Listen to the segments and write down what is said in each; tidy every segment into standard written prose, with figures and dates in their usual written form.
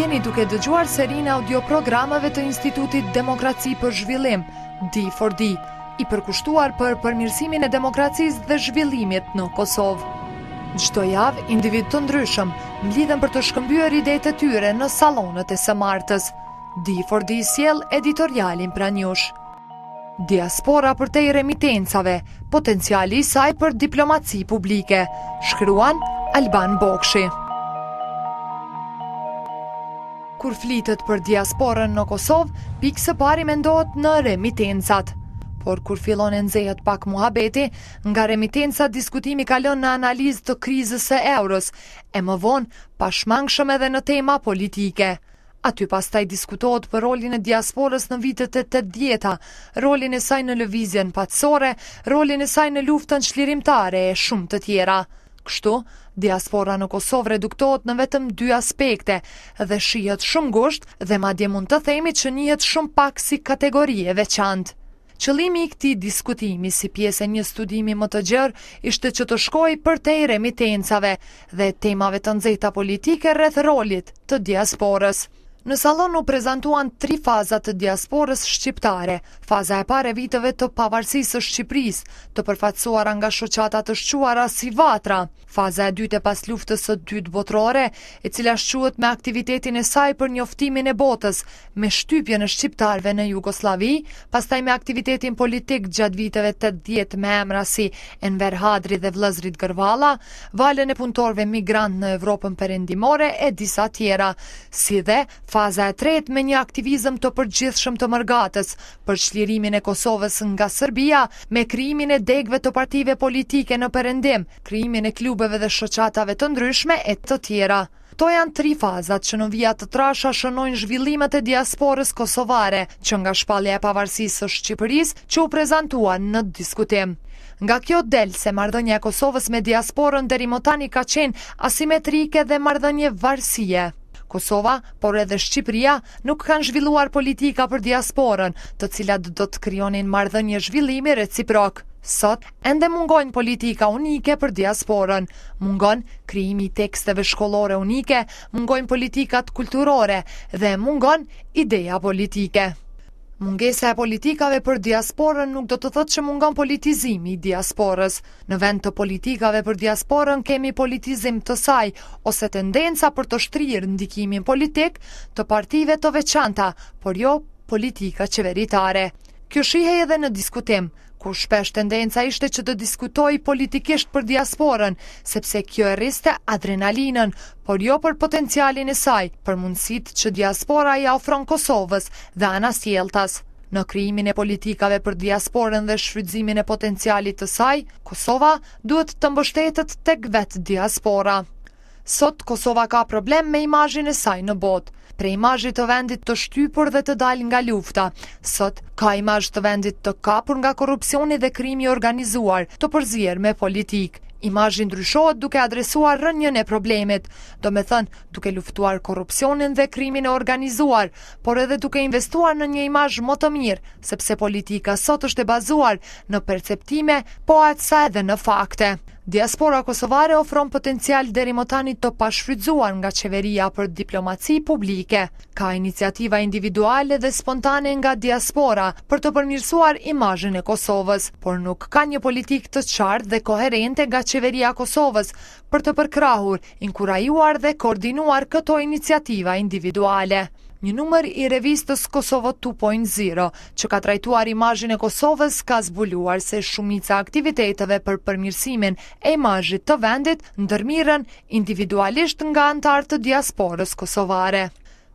Jeni duke dëgjuar serinë audioprogramave të Institutit Demokraci për Zhvillim, D4D, i përkushtuar për përmirësimin e demokracisë dhe zhvillimit në Kosovë. Çdo javë, individ të ndryshëm mblidhen për të shkëmbyer idetë e tyre në sallonët e së martës. D4D sjell editorialin pranë jush. Diaspora përtej remitencave, potenciali i saj për diplomaci publike. Shkruan Alban Bokshi. Kur flitet për diasporën në Kosovë, pikë së pari mendohet në remitencat. Por kur fillon e nxehet pak muhabeti, nga remitencat diskutimi kalon në analizë të krizës së euros, e më vonë pashmangshëm edhe në tema politike. Aty pastaj diskutohet për rolin e diasporës në vitet e 80-ta, rolin e saj në lëvizjen paqësore, rolin e saj në luftën çlirimtare e shumë të tjera. Kështu, diaspora në Kosovë reduktohet në vetëm 2 aspekte dhe shihet shumë ngushtë dhe madje mund të themi që njihet shumë pak si kategori e veçantë. Qëllimi i këtij diskutimi si pjesë e një studimi më të gjerë ishte që të shkojë përtej remitencave dhe temave të nxehta politike rreth rolit të diasporës. Në sallon u prezantuan 3 faza të diasporës shqiptare. Faza e parë e viteve të pavarësisë së Shqipërisë, të përfaqësuara nga shoqata të shquara si Vatra. Faza e dytë e pas luftës së dytë botërore, e cila shquhet me aktivitetin e saj për njoftimin e botës, me shtypjen e shqiptarëve në Jugosllavi, pastaj me aktivitetin politik gjatë viteve 80 me emra si Enver Hadri dhe vëllezrit Gërvalla, valën e punëtorëve migrant në Evropën Perëndimore e disa tjera, si dhe faza e tretë me një aktivizëm të përgjithshëm të Mërgatës për çlirimin e Kosovës nga Serbia me krijimin e degëve të partive politike në Perëndim, krijimin e klubeve dhe shoqatave të ndryshme e të tjera. Këto janë 3 fazat që në vija të trasha shënojnë zhvillimet e diasporës kosovare, që nga shpallja e pavarësisë së Shqipërisë që u prezantuan në diskutim. Nga kjo del se marrëdhënia e Kosovës me diasporën deri më tani ka qenë asimetrike dhe marrëdhënie varësie. Kosova, por edhe Shqipëria, nuk kanë zhvilluar politika për diasporën, të cilat do të krijonin marrëdhënie zhvillimi reciprok. Sot, ende mungojnë politika unike për diasporën, mungon krijimi i teksteve shkollore unike, mungojnë politikat kulturore dhe mungon ideja politike. Mungesa e politikave për diasporën nuk do të thotë që mungon politizimi i diasporës. Në vend të politikave për diasporën kemi politizim të saj ose tendenca për të shtrirë ndikimin politik të partive të veçanta, por jo politika qeveritare. Kjo shihej edhe në diskutim, ku shpesh tendenca ishte që të diskutoj politikisht për diasporën, sepse kjo e rriste adrenalinën, por jo për potencialin e saj, për mundësitë që diaspora ja ofron Kosovës dhe anasjelltas. Në krijimin e politikave për diasporën dhe shfrytëzimin e potencialit të saj, Kosova duhet të mbështetet tek vetë diaspora. Sot Kosova ka problem me imazhin e saj në botë. Prej imazhit të vendit të shtypur dhe të dalë nga lufta, sot ka imazh të vendit të kapur nga korrupsioni dhe krimi organizuar, të përzier me politikë. Imazhi ndryshohet duke adresuar rënjën e problemit, do me thënë duke luftuar korrupsionin dhe krimin e organizuar, por edhe duke investuar në një imazh më të mirë, sepse politika sot është e bazuar në perceptime, po aqsa edhe në fakte. Diaspora kosovare ofron potencial deri më tani të pashfrytzuar nga qeveria për diplomaci publike. Ka iniciativa individuale dhe spontane nga diaspora për të përmirësuar imazhin e Kosovës, por nuk ka një politikë të qartë dhe koherente nga qeveria e Kosovës për të përkrahur, inkurajuar dhe koordinuar këto iniciativa individuale. Një numër i revistës Kosovo 2.0, që ka trajtuar imazhin e Kosovës, ka zbuluar se shumica aktiviteteve për përmirësimin e imazhit të vendit ndërmirën individualisht nga anëtarë të diasporës kosovare.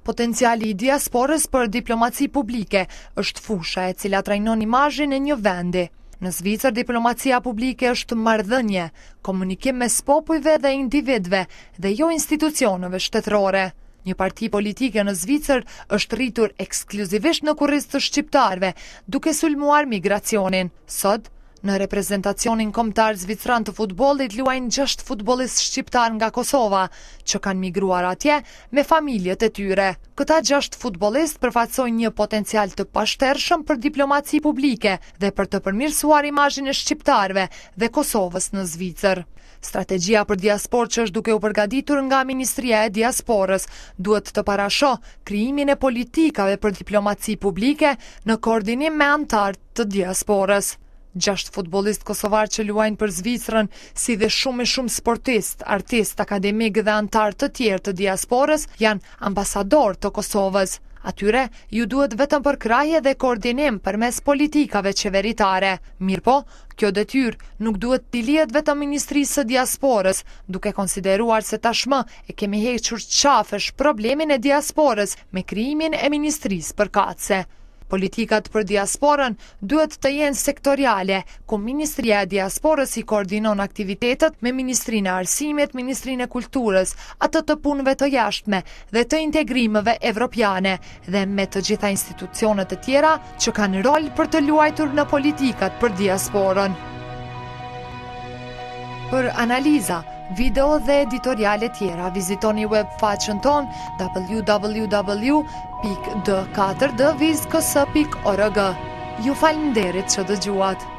Potenciali i diasporës për diplomaci publike është fusha e cila trajnon imazhin e një vendi. Në Zvicër, diplomacia publike është marrëdhënie, komunikim mes popujve dhe individëve dhe jo institucioneve shtetërore. Një parti politike në Zvicër është rritur ekskluzivisht në kurriz të shqiptarëve, duke sulmuar migracionin. Sot, Në reprezentacionin kombëtar zvicran të futbollit luajnë 6 futbollistë shqiptar nga Kosova, që kanë migruar atje me familjet e tyre. Këta 6 futbollistë përfaqësojnë një potencial të pashtershëm për diplomaci publike dhe për të përmirësuar imazhin e shqiptarëve dhe Kosovës në Zvicër. Strategjia për diasporë që është duke u përgatitur nga Ministria e Diasporës duhet të parasho krijimin e politikave për diplomaci publike në koordinim me anëtarët të diasporës. 6 futbollistë kosovar që luajnë për Zvicrën, si dhe shumë sportist, artist, akademik dhe anëtar të tjerë të diasporës, janë ambasador të Kosovës. Atyre ju duhet vetëm përkrahje dhe koordinim përmes politikave qeveritare. Mirpo, kjo detyrë nuk duhet t'i lihet vetëm Ministrisë së Diasporës, duke konsideruar se tashmë e kemi hequr qafësh problemin e diasporës me krijimin e Ministrisë përkatëse. Politikat për diasporën duhet të jenë sektoriale, ku Ministria e Diasporës i koordinon aktivitetet me Ministrinë e Arsimit, Ministrinë e Kulturës, atë të punëve të jashtme dhe të integrimeve evropiane dhe me të gjitha institucionet e tjera që kanë rol për të luajtur në politikat për diasporën. Për analiza, video dhe editoriale tjera, vizitoni webfaqen ton www.d4dviz.ks.org. Ju falenderit që dëgjuat.